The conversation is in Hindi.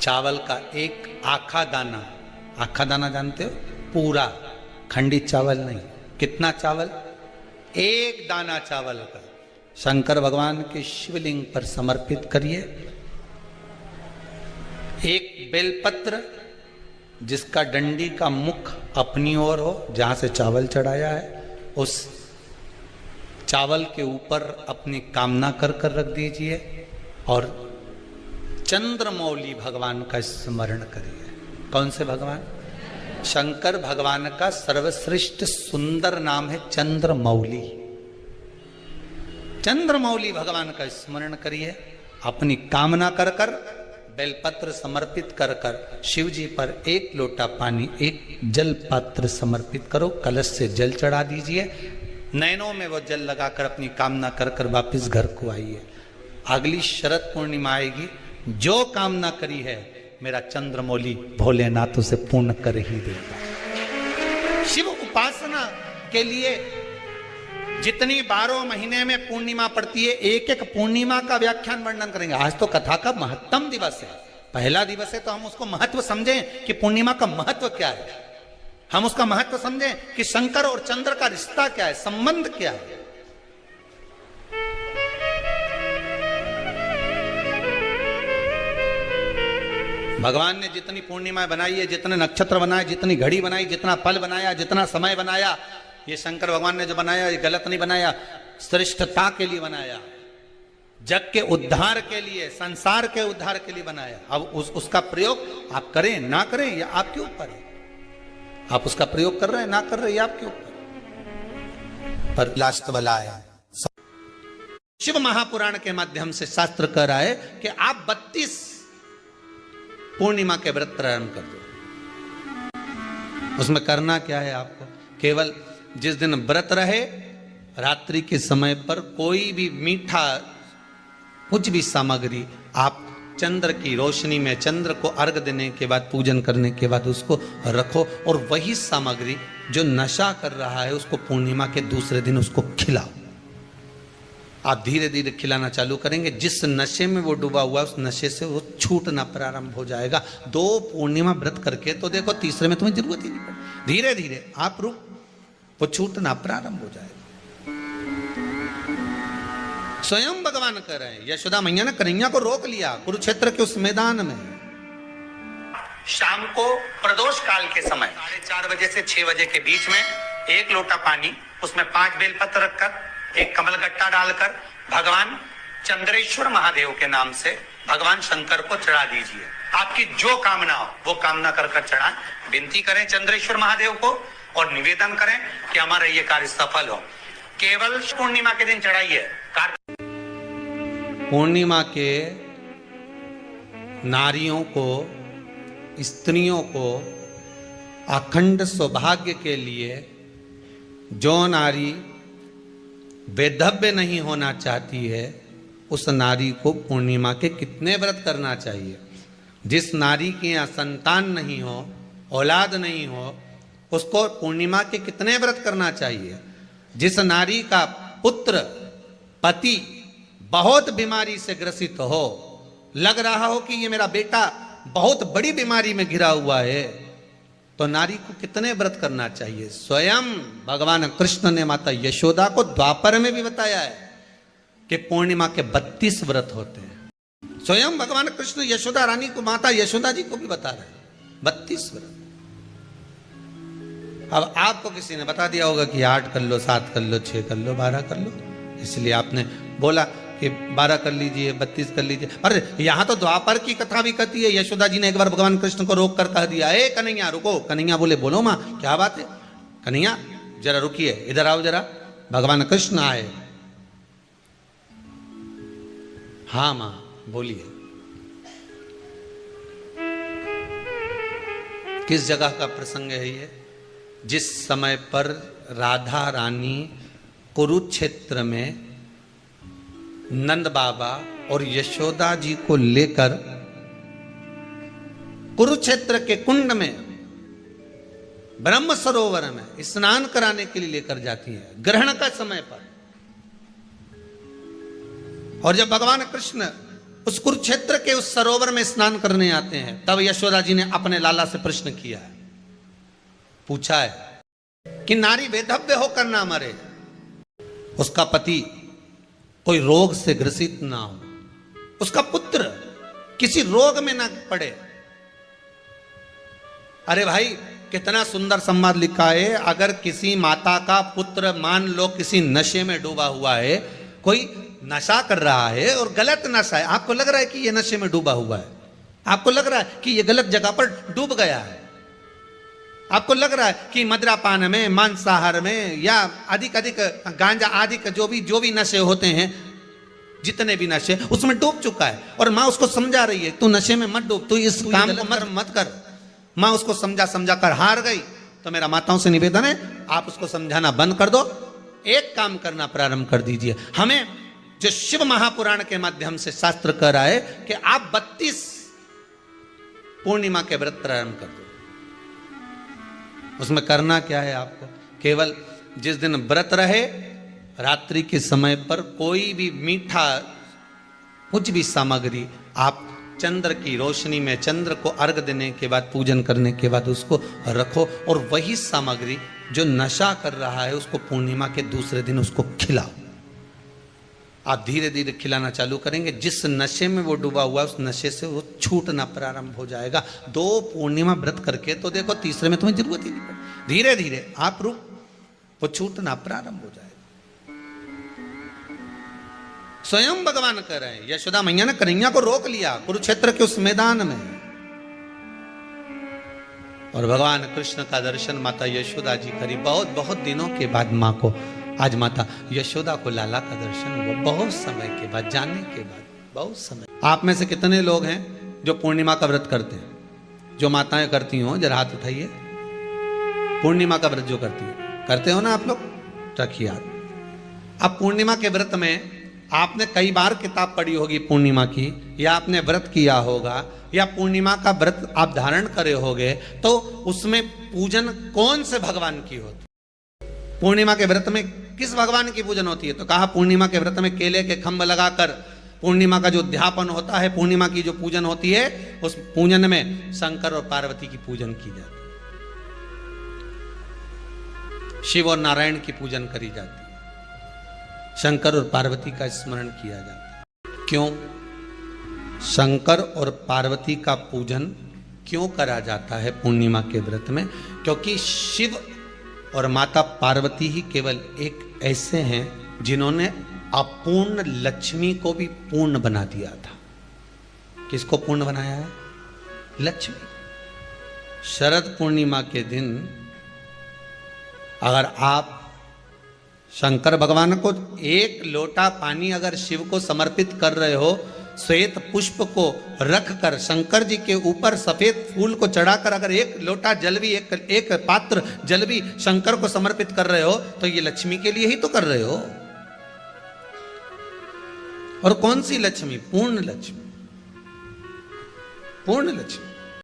चावल का एक आखा दाना जानते हो, पूरा खंडित चावल नहीं, कितना चावल, एक दाना चावल का शंकर भगवान के शिवलिंग पर समर्पित करिए। एक बेलपत्र जिसका डंडी का मुख अपनी ओर हो, जहां से चावल चढ़ाया है, उस चावल के ऊपर अपनी कामना कर रख दीजिए और चंद्रमौली भगवान का स्मरण करिए। कौन से भगवान? शंकर भगवान का सर्वश्रेष्ठ सुंदर नाम है चंद्रमौली। चंद्रमौली भगवान का स्मरण करिए, अपनी कामना कर बेलपत्र समर्पित कर शिव जी पर एक लोटा पानी, एक जल पात्र समर्पित करो, कलश से जल चढ़ा दीजिए, नैनों में वो जल लगाकर अपनी कामना कर वापिस घर को आइए। अगली शरद पूर्णिमा आएगी, जो कामना करी है मेरा चंद्रमौली भोलेनाथ उसे पूर्ण कर ही देगा। शिव उपासना के लिए जितनी 12 महीने में पूर्णिमा पड़ती है, एक एक पूर्णिमा का व्याख्यान वर्णन करेंगे। आज तो कथा का महत्तम दिवस है, पहला दिवस है, तो हम उसको महत्व समझें कि पूर्णिमा का महत्व क्या है, हम उसका महत्व समझें कि शंकर और चंद्र का रिश्ता क्या है, संबंध क्या है। भगवान ने जितनी पूर्णिमा बनाई है, जितने नक्षत्र बनाए, जितनी घड़ी बनाई, जितना पल बनाया, जितना समय बनाया, ये शंकर भगवान ने जो बनाया ये गलत नहीं बनाया, श्रेष्ठता के लिए बनाया, जग के उद्धार के लिए, संसार के उद्धार के लिए बनाया। अब उसका प्रयोग आप करें ना करें ये आपके ऊपर है, आप उसका प्रयोग कर रहे हैं ना कर रहे हैं आपके ऊपर। पर लास्ट वाला है, शिव महापुराण के माध्यम से शास्त्र कह रहा है कि आप 32 पूर्णिमा के व्रत प्रारंभ कर दो। उसमें करना क्या है आपको? केवल जिस दिन व्रत रहे, रात्रि के समय पर कोई भी मीठा कुछ भी सामग्री आप चंद्र की रोशनी में, चंद्र को अर्घ देने के बाद, पूजन करने के बाद उसको रखो, और वही सामग्री जो नशा कर रहा है उसको पूर्णिमा के दूसरे दिन उसको खिलाओ। आप धीरे धीरे खिलाना चालू करेंगे, जिस नशे में वो डूबा हुआ उस नशे से वो छूटना प्रारंभ हो जाएगा। 2 पूर्णिमा व्रत करके तो देखो, तीसरे में तुम्हें जरूरत ही नहीं पड़े, धीरे धीरे आप रुक, वो छूटना प्रारंभ हो जाएगा। स्वयं भगवान कह रहे हैं, यशोदा मैया ने कन्हैया को रोक लिया कुरुक्षेत्र के उस मैदान में। शाम को प्रदोष काल के समय 4:30 बजे से 6 बजे के बीच में 1 लोटा पानी, उसमें 5 बेलपत्र रखकर, 1 कमलगट्टा डालकर भगवान चंद्रेश्वर महादेव के नाम से भगवान शंकर को चढ़ा दीजिए। आपकी जो कामना हो वो कामना कर चढ़ाएं, विनती करें चंद्रेश्वर महादेव को और निवेदन करें कि हमारा ये कार्य सफल हो। केवल पूर्णिमा के दिन चढ़ाइए। पूर्णिमा के नारियों को, स्त्रियों को अखंड सौभाग्य के लिए, जो नारी वैधव्य नहीं होना चाहती है उस नारी को पूर्णिमा के कितने व्रत करना चाहिए। जिस नारी के यहाँ संतान नहीं हो, औलाद नहीं हो, उसको पूर्णिमा के कितने व्रत करना चाहिए। जिस नारी का पुत्र, पति बहुत बीमारी से ग्रसित हो, लग रहा हो कि ये मेरा बेटा बहुत बड़ी बीमारी में घिरा हुआ है, तो नारी को कितने व्रत करना चाहिए। स्वयं भगवान कृष्ण ने माता यशोदा को द्वापर में भी बताया है कि पूर्णिमा के 32 व्रत होते हैं। स्वयं भगवान कृष्ण यशोदा रानी को, माता यशोदा जी को भी बता रहे हैं 32 व्रत। अब आपको किसी ने बता दिया होगा कि 8 कर लो, 7 कर लो, 6 कर लो, 12 कर लो, इसलिए आपने बोला कि 12 कर लीजिए, 32 कर लीजिए। अरे यहां तो द्वापर की कथा भी कहती है। यशोदा जी ने एक बार भगवान कृष्ण को रोक कर कह दिया, ए कन्हैया रुको। कन्हैया बोले, बोलो माँ क्या बात है। कन्हैया जरा रुकिए, इधर आओ जरा। भगवान कृष्ण आए। हाँ माँ बोलिए। किस जगह का प्रसंग है ये? जिस समय पर राधा रानी कुरुक्षेत्र में नंद बाबा और यशोदा जी को लेकर कुरुक्षेत्र के कुंड में, ब्रह्म सरोवर में स्नान कराने के लिए लेकर जाती है, ग्रहण का समय पर। और जब भगवान कृष्ण उस कुरुक्षेत्र के उस सरोवर में स्नान करने आते हैं। तब यशोदा जी ने अपने लाला से प्रश्न किया है, पूछा है कि नारी वेधव्य होकर ना मरे, उसका पति कोई रोग से ग्रसित ना हो, उसका पुत्र किसी रोग में ना पड़े। अरे भाई कितना सुंदर संवाद लिखा है। अगर किसी माता का पुत्र मान लो किसी नशे में डूबा हुआ है, कोई नशा कर रहा है और गलत नशा है, आपको लग रहा है कि ये नशे में डूबा हुआ है, आपको लग रहा है कि ये गलत जगह पर डूब गया है, आपको लग रहा है कि मदिरापान में, मांसाहार में या अधिक गांजा आदि का जो भी नशे होते हैं, जितने भी नशे, उसमें डूब चुका है। और माँ उसको समझा रही है, तू नशे में मत डूब, तू इस काम को मत कर। माँ उसको समझा कर हार गई। तो मेरा माताओं से निवेदन है, आप उसको समझाना बंद कर दो, एक काम करना प्रारंभ कर दीजिए। हमें जो शिव महापुराण के माध्यम से शास्त्र कह रहा है कि आप 32 पूर्णिमा के व्रत प्रारंभ कर दो। उसमें करना क्या है आपको? केवल जिस दिन व्रत रहे, रात्रि के समय पर कोई भी मीठा, कुछ भी सामग्री आप चंद्र की रोशनी में, चंद्र को अर्घ देने के बाद, पूजन करने के बाद उसको रखो, और वही सामग्री जो नशा कर रहा है उसको पूर्णिमा के दूसरे दिन उसको खिलाओ। आप धीरे धीरे खिलाना चालू करेंगे, जिस नशे में वो डूबा हुआ है उस नशे से वो छूटना प्रारंभ हो जाएगा। 2 पूर्णिमा व्रत करके तो देखो, तीसरे में तुम्हें जरूरत ही नहीं पड़ेगी। धीरे धीरे आप रुक, वो छूटना प्रारंभ हो जाएगा। स्वयं भगवान कह रहे हैं, यशोदा मैया ने कन्हैया को रोक लिया कुरुक्षेत्र के उस मैदान में, और भगवान कृष्ण का दर्शन माता यशोदा जी करी। बहुत बहुत दिनों के बाद माँ को, आज माता यशोदा को लाला का दर्शन हुआ, बहुत समय के बाद, जाने के बाद, बहुत समय। आप में से कितने लोग हैं जो पूर्णिमा का व्रत करते हैं? जो माताएं करती हो जरा हाथ उठाइए। पूर्णिमा का व्रत जो करती है, करते हो ना आप लोग? रखिए हाथ। अब पूर्णिमा के व्रत में आपने कई बार किताब पढ़ी होगी पूर्णिमा की, या आपने व्रत किया होगा, या पूर्णिमा का व्रत आप धारण करे होगे, तो उसमें पूजन कौन से भगवान की होती? पूर्णिमा के व्रत में किस भगवान की पूजन होती है? तो कहा पूर्णिमा के व्रत में केले के खंभ लगाकर पूर्णिमा का जो अध्यापन होता है, पूर्णिमा की जो पूजन होती है, उस पूजन में शंकर और पार्वती की पूजन की जाती है, शिव और नारायण की पूजन करी जाती है, शंकर और पार्वती का स्मरण किया जाता है। क्यों शंकर और पार्वती का पूजन क्यों करा जाता है पूर्णिमा के व्रत में? क्योंकि शिव और माता पार्वती ही केवल एक ऐसे हैं जिन्होंने अपूर्ण लक्ष्मी को भी पूर्ण बना दिया था। किसको पूर्ण बनाया है? लक्ष्मी। शरद पूर्णिमा के दिन अगर आप शंकर भगवान को एक लोटा पानी अगर शिव को समर्पित कर रहे हो, श्वेत पुष्प को रख कर शंकर जी के ऊपर सफेद फूल को चढ़ाकर अगर एक लोटा जल भी, एक पात्र जल भी शंकर को समर्पित कर रहे हो, तो ये लक्ष्मी के लिए ही तो कर रहे हो। और कौन सी लक्ष्मी? पूर्ण लक्ष्मी, पूर्ण लक्ष्मी।